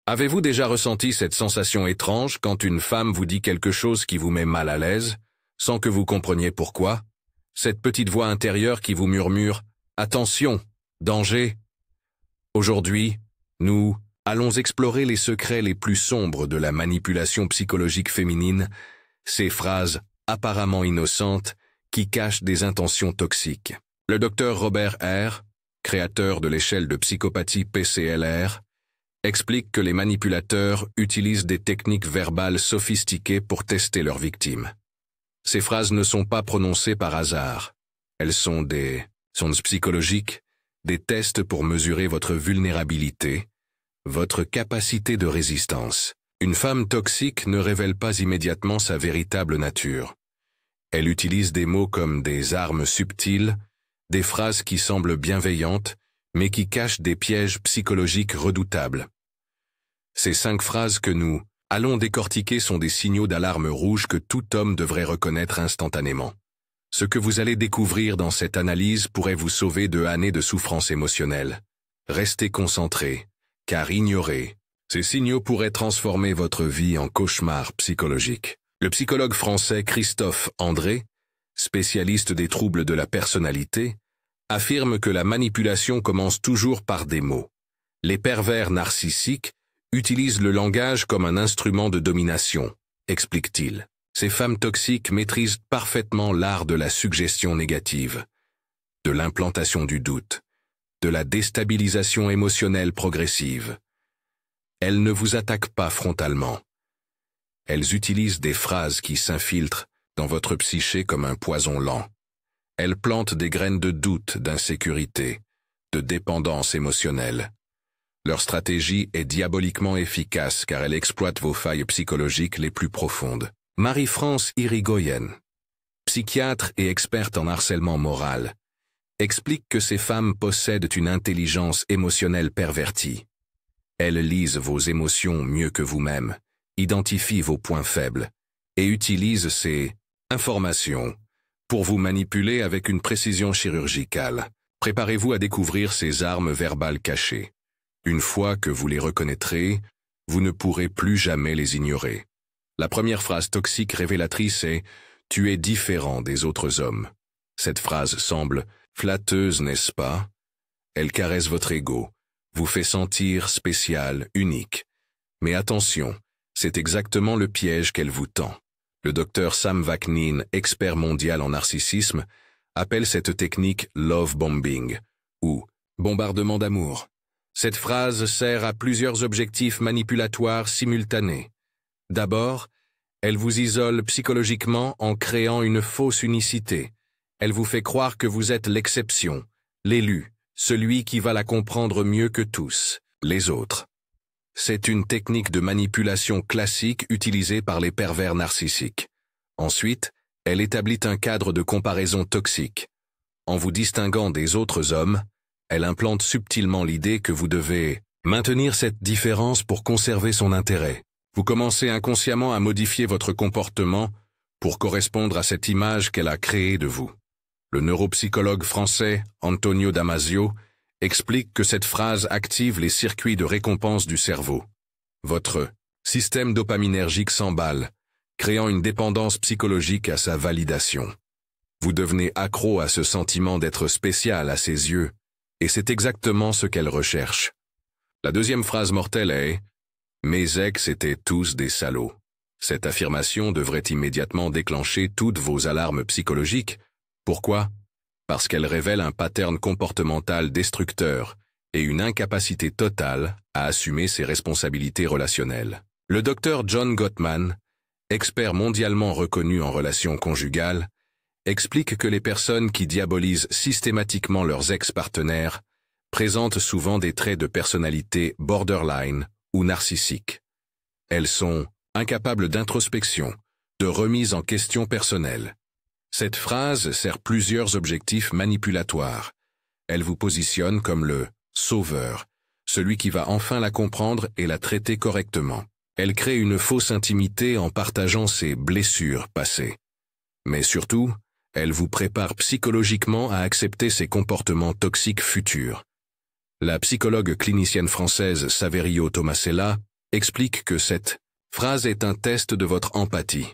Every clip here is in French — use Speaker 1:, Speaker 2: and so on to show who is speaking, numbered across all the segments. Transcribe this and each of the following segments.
Speaker 1: Avez-vous déjà ressenti cette sensation étrange quand une femme vous dit quelque chose qui vous met mal à l'aise, sans que vous compreniez pourquoi? Cette petite voix intérieure qui vous murmure « Attention, danger ». Aujourd'hui, nous allons explorer les secrets les plus sombres de la manipulation psychologique féminine, ces phrases apparemment innocentes qui cachent des intentions toxiques. Le docteur Robert R., créateur de l'échelle de psychopathie PCLR, explique que les manipulateurs utilisent des techniques verbales sophistiquées pour tester leurs victimes. Ces phrases ne sont pas prononcées par hasard. Elles sont des sondes psychologiques, des tests pour mesurer votre vulnérabilité, votre capacité de résistance. Une femme toxique ne révèle pas immédiatement sa véritable nature. Elle utilise des mots comme des armes subtiles, des phrases qui semblent bienveillantes, mais qui cachent des pièges psychologiques redoutables. Ces 5 phrases que nous allons décortiquer sont des signaux d'alarme rouge que tout homme devrait reconnaître instantanément. Ce que vous allez découvrir dans cette analyse pourrait vous sauver de années de souffrance émotionnelle. Restez concentrés, car ignorer ces signaux pourraient transformer votre vie en cauchemar psychologique. Le psychologue français Christophe André, spécialiste des troubles de la personnalité, affirme que la manipulation commence toujours par des mots. Les pervers narcissiques utilisent le langage comme un instrument de domination, explique-t-il. Ces femmes toxiques maîtrisent parfaitement l'art de la suggestion négative, de l'implantation du doute, de la déstabilisation émotionnelle progressive. Elles ne vous attaquent pas frontalement. Elles utilisent des phrases qui s'infiltrent dans votre psyché comme un poison lent. Elles plantent des graines de doute, d'insécurité, de dépendance émotionnelle. Leur stratégie est diaboliquement efficace car elle exploite vos failles psychologiques les plus profondes. Marie-France Irigoyen, psychiatre et experte en harcèlement moral, explique que ces femmes possèdent une intelligence émotionnelle pervertie. Elles lisent vos émotions mieux que vous-même, identifient vos points faibles et utilisent ces informations pour vous manipuler avec une précision chirurgicale. Préparez-vous à découvrir ces armes verbales cachées. Une fois que vous les reconnaîtrez, vous ne pourrez plus jamais les ignorer. La première phrase toxique révélatrice est « Tu es différent des autres hommes ». Cette phrase semble flatteuse, n'est-ce pas? Elle caresse votre ego, vous fait sentir spécial, unique. Mais attention, c'est exactement le piège qu'elle vous tend. Le docteur Sam Vaknin, expert mondial en narcissisme, appelle cette technique « love bombing » ou « bombardement d'amour ». Cette phrase sert à plusieurs objectifs manipulatoires simultanés. D'abord, elle vous isole psychologiquement en créant une fausse unicité. Elle vous fait croire que vous êtes l'exception, l'élu, celui qui va la comprendre mieux que tous, les autres. C'est une technique de manipulation classique utilisée par les pervers narcissiques. Ensuite, elle établit un cadre de comparaison toxique. En vous distinguant des autres hommes, elle implante subtilement l'idée que vous devez maintenir cette différence pour conserver son intérêt. Vous commencez inconsciemment à modifier votre comportement pour correspondre à cette image qu'elle a créée de vous. Le neuropsychologue français Antonio Damasio explique que cette phrase active les circuits de récompense du cerveau. Votre système dopaminergique s'emballe, créant une dépendance psychologique à sa validation. Vous devenez accro à ce sentiment d'être spécial à ses yeux, et c'est exactement ce qu'elle recherche. La deuxième phrase mortelle est « Mes ex étaient tous des salauds ». Cette affirmation devrait immédiatement déclencher toutes vos alarmes psychologiques. Pourquoi? Parce qu'elle révèle un pattern comportemental destructeur et une incapacité totale à assumer ses responsabilités relationnelles. Le docteur John Gottman, expert mondialement reconnu en relations conjugales, explique que les personnes qui diabolisent systématiquement leurs ex-partenaires présentent souvent des traits de personnalité borderline ou narcissiques. Elles sont incapables d'introspection, de remise en question personnelle. Cette phrase sert plusieurs objectifs manipulatoires. Elle vous positionne comme le « sauveur », celui qui va enfin la comprendre et la traiter correctement. Elle crée une fausse intimité en partageant ses blessures passées. Mais surtout, elle vous prépare psychologiquement à accepter ses comportements toxiques futurs. La psychologue clinicienne française Saverio Tomasella explique que cette phrase est un test de votre empathie.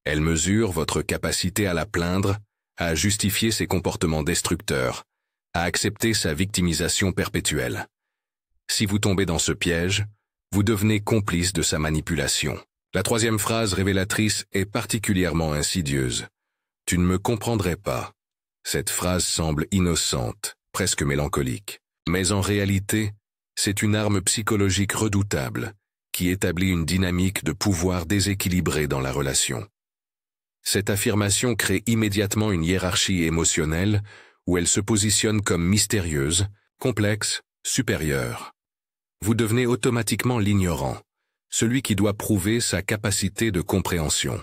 Speaker 1: Elle mesure votre capacité à la plaindre, à justifier ses comportements destructeurs, à accepter sa victimisation perpétuelle. Si vous tombez dans ce piège, vous devenez complice de sa manipulation. La troisième phrase révélatrice est particulièrement insidieuse. Tu ne me comprendrais pas. Cette phrase semble innocente, presque mélancolique. Mais en réalité, c'est une arme psychologique redoutable qui établit une dynamique de pouvoir déséquilibrée dans la relation. Cette affirmation crée immédiatement une hiérarchie émotionnelle où elle se positionne comme mystérieuse, complexe, supérieure. Vous devenez automatiquement l'ignorant, celui qui doit prouver sa capacité de compréhension.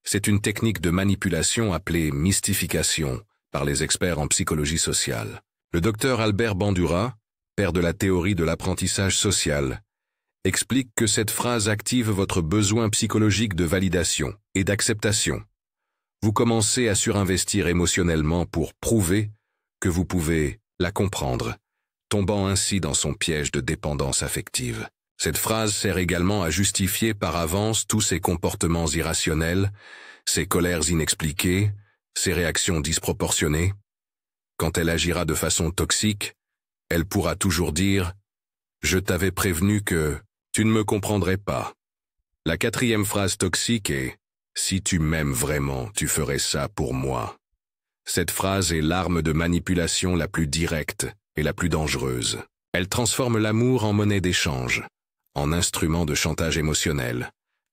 Speaker 1: C'est une technique de manipulation appelée mystification par les experts en psychologie sociale. Le docteur Albert Bandura, père de la théorie de l'apprentissage social, explique que cette phrase active votre besoin psychologique de validation et d'acceptation. Vous commencez à surinvestir émotionnellement pour prouver que vous pouvez la comprendre, tombant ainsi dans son piège de dépendance affective. Cette phrase sert également à justifier par avance tous ses comportements irrationnels, ses colères inexpliquées, ses réactions disproportionnées. Quand elle agira de façon toxique, elle pourra toujours dire « Je t'avais prévenu que tu ne me comprendrais pas ». La quatrième phrase toxique est « Si tu m'aimes vraiment, tu ferais ça pour moi ». Cette phrase est l'arme de manipulation la plus directe et la plus dangereuse. Elle transforme l'amour en monnaie d'échange, en instrument de chantage émotionnel.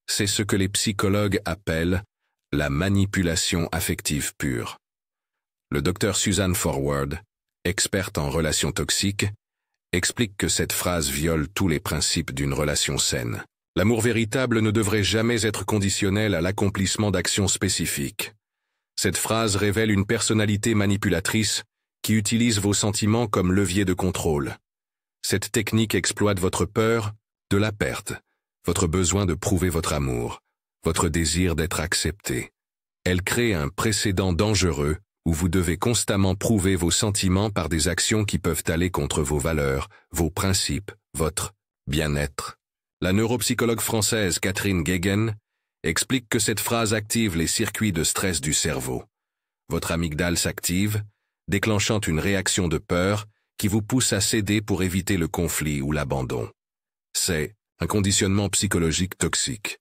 Speaker 1: C'est ce que les psychologues appellent la manipulation affective pure. Le docteur Suzanne Forward, experte en relations toxiques, explique que cette phrase viole tous les principes d'une relation saine. L'amour véritable ne devrait jamais être conditionnel à l'accomplissement d'actions spécifiques. Cette phrase révèle une personnalité manipulatrice qui utilise vos sentiments comme levier de contrôle. Cette technique exploite votre peur de la perte, votre besoin de prouver votre amour, votre désir d'être accepté. Elle crée un précédent dangereux où vous devez constamment prouver vos sentiments par des actions qui peuvent aller contre vos valeurs, vos principes, votre bien-être. La neuropsychologue française Catherine Guéguen explique que cette phrase active les circuits de stress du cerveau. Votre amygdale s'active, déclenchant une réaction de peur qui vous pousse à céder pour éviter le conflit ou l'abandon. C'est un conditionnement psychologique toxique.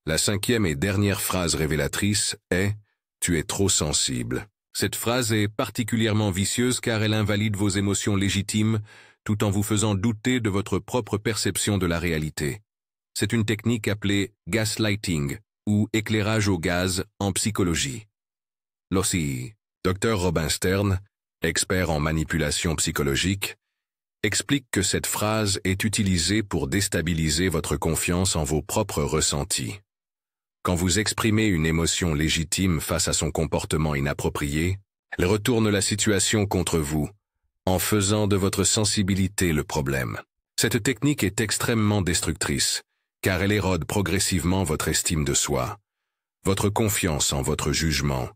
Speaker 1: La cinquième et dernière phrase révélatrice est « Tu es trop sensible ». Cette phrase est particulièrement vicieuse car elle invalide vos émotions légitimes tout en vous faisant douter de votre propre perception de la réalité. C'est une technique appelée gaslighting ou éclairage au gaz en psychologie. L'OCI, Dr Robin Stern, expert en manipulation psychologique, explique que cette phrase est utilisée pour déstabiliser votre confiance en vos propres ressentis. Quand vous exprimez une émotion légitime face à son comportement inapproprié, elle retourne la situation contre vous, en faisant de votre sensibilité le problème. Cette technique est extrêmement destructrice, car elle érode progressivement votre estime de soi, votre confiance en votre jugement,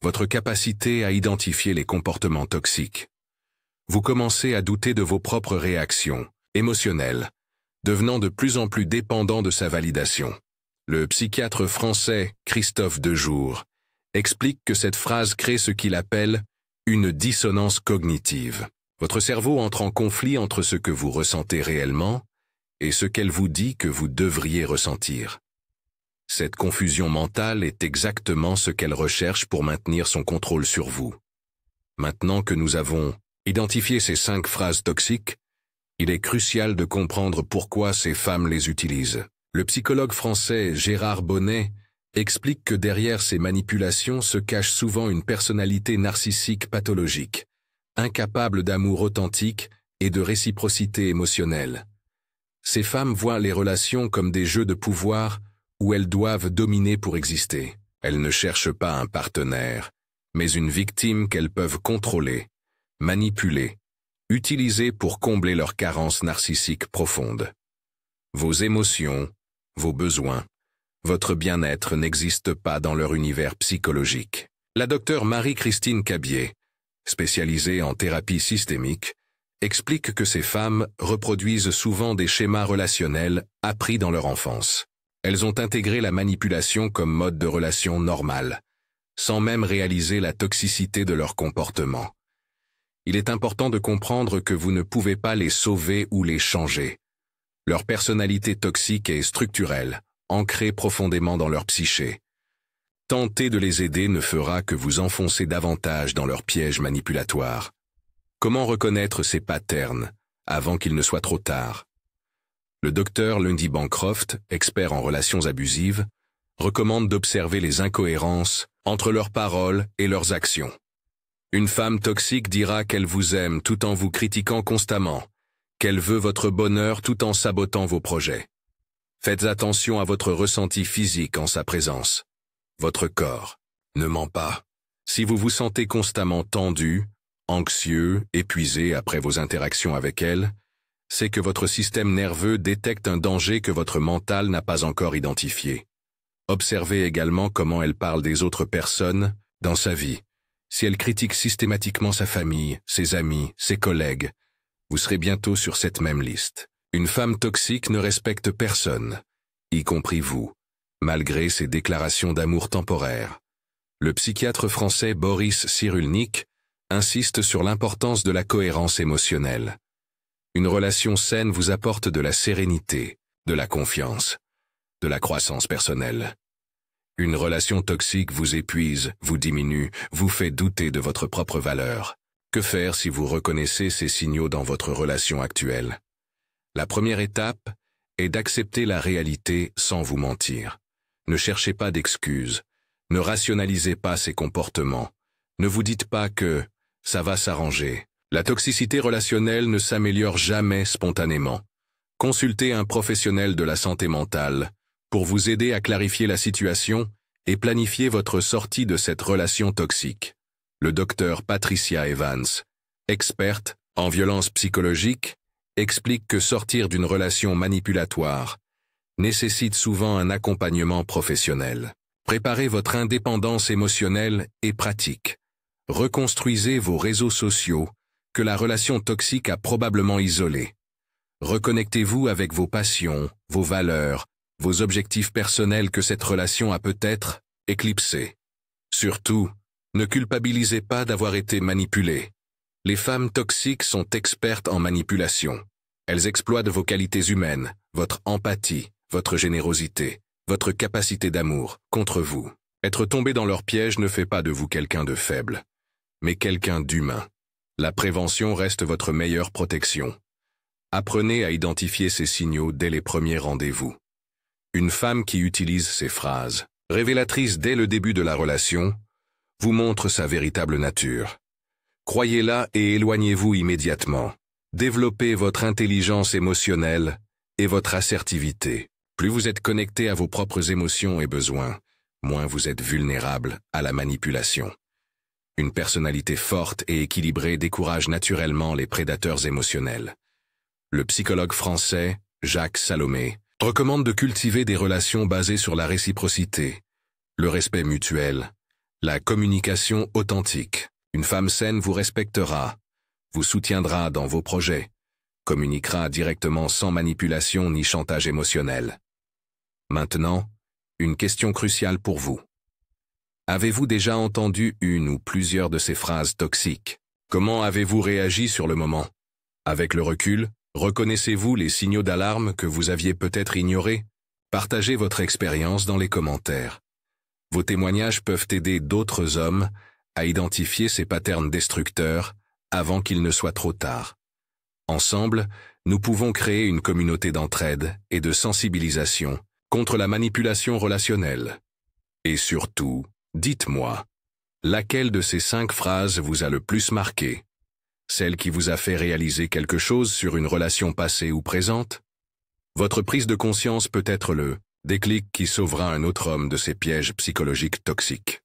Speaker 1: votre capacité à identifier les comportements toxiques. Vous commencez à douter de vos propres réactions, émotionnelles, devenant de plus en plus dépendant de sa validation. Le psychiatre français Christophe Dejour explique que cette phrase crée ce qu'il appelle une dissonance cognitive. Votre cerveau entre en conflit entre ce que vous ressentez réellement et ce qu'elle vous dit que vous devriez ressentir. Cette confusion mentale est exactement ce qu'elle recherche pour maintenir son contrôle sur vous. Maintenant que nous avons identifié ces 5 phrases toxiques, il est crucial de comprendre pourquoi ces femmes les utilisent. Le psychologue français Gérard Bonnet explique que derrière ces manipulations se cache souvent une personnalité narcissique pathologique, incapable d'amour authentique et de réciprocité émotionnelle. Ces femmes voient les relations comme des jeux de pouvoir où elles doivent dominer pour exister. Elles ne cherchent pas un partenaire, mais une victime qu'elles peuvent contrôler, manipuler, utiliser pour combler leurs carences narcissiques profondes. Vos émotions, vos besoins, votre bien-être n'existent pas dans leur univers psychologique. La docteure Marie-Christine Cabier, spécialisée en thérapie systémique, explique que ces femmes reproduisent souvent des schémas relationnels appris dans leur enfance. Elles ont intégré la manipulation comme mode de relation normal, sans même réaliser la toxicité de leur comportement. Il est important de comprendre que vous ne pouvez pas les sauver ou les changer. Leur personnalité toxique est structurelle, ancrée profondément dans leur psyché. Tenter de les aider ne fera que vous enfoncer davantage dans leur piège manipulatoire. Comment reconnaître ces patterns avant qu'il ne soit trop tard? Le docteur Lundy Bancroft, expert en relations abusives, recommande d'observer les incohérences entre leurs paroles et leurs actions. Une femme toxique dira qu'elle vous aime tout en vous critiquant constamment, qu'elle veut votre bonheur tout en sabotant vos projets. Faites attention à votre ressenti physique en sa présence. Votre corps ne ment pas. Si vous vous sentez constamment tendu, anxieux, épuisé après vos interactions avec elle, c'est que votre système nerveux détecte un danger que votre mental n'a pas encore identifié. Observez également comment elle parle des autres personnes dans sa vie. Si elle critique systématiquement sa famille, ses amis, ses collègues, vous serez bientôt sur cette même liste. Une femme toxique ne respecte personne, y compris vous, malgré ses déclarations d'amour temporaires. Le psychiatre français Boris Cyrulnik insiste sur l'importance de la cohérence émotionnelle. Une relation saine vous apporte de la sérénité, de la confiance, de la croissance personnelle. Une relation toxique vous épuise, vous diminue, vous fait douter de votre propre valeur. Que faire si vous reconnaissez ces signaux dans votre relation actuelle? La première étape est d'accepter la réalité sans vous mentir. Ne cherchez pas d'excuses, ne rationalisez pas ces comportements, ne vous dites pas que ça va s'arranger. La toxicité relationnelle ne s'améliore jamais spontanément. Consultez un professionnel de la santé mentale pour vous aider à clarifier la situation et planifier votre sortie de cette relation toxique. Le docteur Patricia Evans, experte en violence psychologique, explique que sortir d'une relation manipulatoire nécessite souvent un accompagnement professionnel. Préparez votre indépendance émotionnelle et pratique. Reconstruisez vos réseaux sociaux que la relation toxique a probablement isolés. Reconnectez-vous avec vos passions, vos valeurs, vos objectifs personnels que cette relation a peut-être éclipsés. Surtout, ne culpabilisez pas d'avoir été manipulé. Les femmes toxiques sont expertes en manipulation. Elles exploitent vos qualités humaines, votre empathie, votre générosité, votre capacité d'amour contre vous. Être tombé dans leur piège ne fait pas de vous quelqu'un de faible, mais quelqu'un d'humain. La prévention reste votre meilleure protection. Apprenez à identifier ces signaux dès les premiers rendez-vous. Une femme qui utilise ces phrases, révélatrices dès le début de la relation, vous montre sa véritable nature. Croyez-la et éloignez-vous immédiatement. Développez votre intelligence émotionnelle et votre assertivité. Plus vous êtes connecté à vos propres émotions et besoins, moins vous êtes vulnérable à la manipulation. Une personnalité forte et équilibrée décourage naturellement les prédateurs émotionnels. Le psychologue français, Jacques Salomé, recommande de cultiver des relations basées sur la réciprocité, le respect mutuel, la communication authentique. Une femme saine vous respectera, vous soutiendra dans vos projets, communiquera directement sans manipulation ni chantage émotionnel. Maintenant, une question cruciale pour vous. Avez-vous déjà entendu une ou plusieurs de ces phrases toxiques? Comment avez-vous réagi sur le moment? Avec le recul, reconnaissez-vous les signaux d'alarme que vous aviez peut-être ignorés? Partagez votre expérience dans les commentaires. Vos témoignages peuvent aider d'autres hommes à identifier ces patterns destructeurs avant qu'il ne soit trop tard. Ensemble, nous pouvons créer une communauté d'entraide et de sensibilisation contre la manipulation relationnelle. Et surtout, dites-moi, laquelle de ces 5 phrases vous a le plus marqué? Celle qui vous a fait réaliser quelque chose sur une relation passée ou présente? Votre prise de conscience peut être le déclic qui sauvera un autre homme de ses pièges psychologiques toxiques.